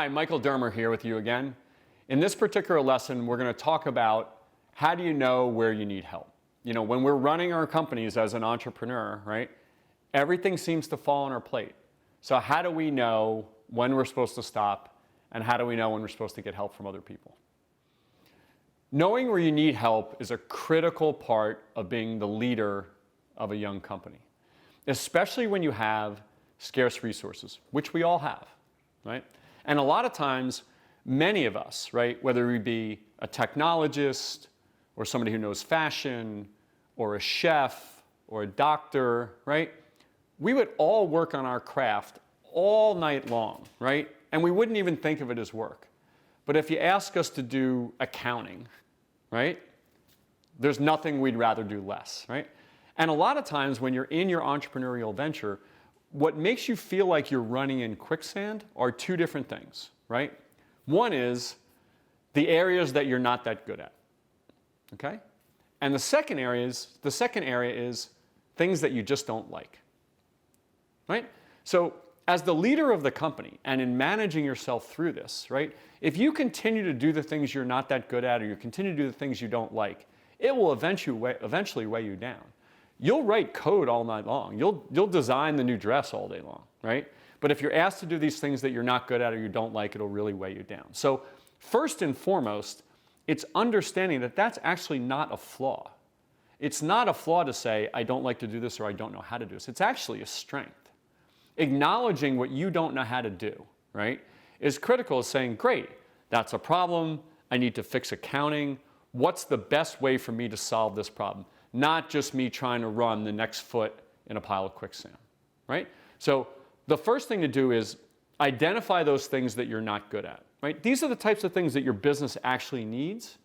Hi, Michael Dermer here with you again. In this particular lesson, we're going to talk about how do you know where you need help. You know, when we're running our companies as an entrepreneur, right, everything seems to fall on our plate. So how do we know when we're supposed to stop, and how do we know when we're supposed to get help from other people? Knowing where you need help is a critical part of being the leader of a young company, especially when you have scarce resources, which we all have, right? And a lot of times, many of us, right, whether we be a technologist or somebody who knows fashion or a chef or a doctor, right, we would all work on our craft all night long, right? And we wouldn't even think of it as work. But if you ask us to do accounting, right, there's nothing we'd rather do less, right? And a lot of times when you're in your entrepreneurial venture, what makes you feel like you're running in quicksand are two different things, right? One is the areas that you're not that good at, okay? And the second area is things that you just don't like, right? So as the leader of the company and in managing yourself through this, right, if you continue to do the things you're not that good at or you continue to do the things you don't like, it will eventually weigh you down. You'll write code all night long. You'll design the new dress all day long, right? But if you're asked to do these things that you're not good at or you don't like, it'll really weigh you down. So first and foremost, it's understanding that that's actually not a flaw. It's not a flaw to say, I don't like to do this or I don't know how to do this. It's actually a strength. Acknowledging what you don't know how to do, right, is critical of saying, great, that's a problem. I need to fix accounting. What's the best way for me to solve this problem? Not just me trying to run the next foot in a pile of quicksand, right? So the first thing to do is identify those things that you're not good at, right? These are the types of things that your business actually needs,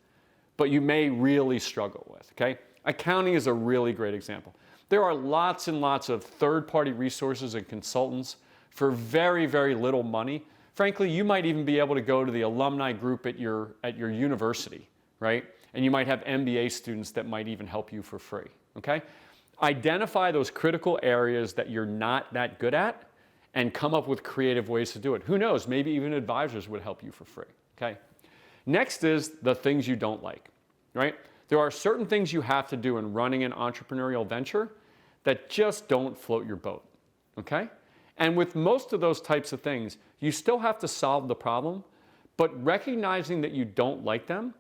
but you may really struggle with, okay? Accounting is a really great example. There are lots and lots of third-party resources and consultants for very, very little money. Frankly, you might even be able to go to the alumni group at your university, right? And you might have MBA students that might even help you for free, okay? Identify those critical areas that you're not that good at and come up with creative ways to do it. Who knows, maybe even advisors would help you for free, okay? Next is the things you don't like, right? There are certain things you have to do in running an entrepreneurial venture that just don't float your boat, okay? And with most of those types of things, you still have to solve the problem, but recognizing that you don't like them,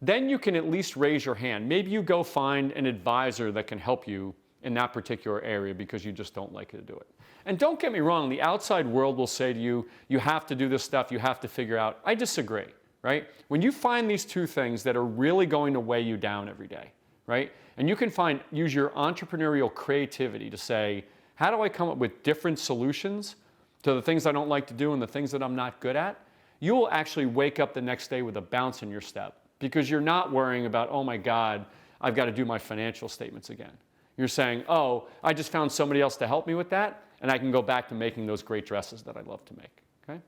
then you can at least raise your hand. Maybe you go find an advisor that can help you in that particular area because you just don't like to do it. And don't get me wrong, the outside world will say to you, you have to do this stuff, you have to figure out. I disagree, right? When you find these two things that are really going to weigh you down every day, right? And you can use your entrepreneurial creativity to say, how do I come up with different solutions to the things I don't like to do and the things that I'm not good at? You will actually wake up the next day with a bounce in your step because you're not worrying about, oh my God, I've got to do my financial statements again. You're saying, oh, I just found somebody else to help me with that, and I can go back to making those great dresses that I love to make, okay?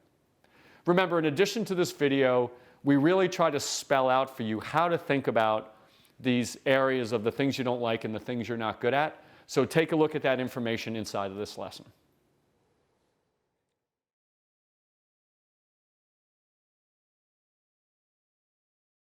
Remember, in addition to this video, we really try to spell out for you how to think about these areas of the things you don't like and the things you're not good at. So take a look at that information inside of this lesson.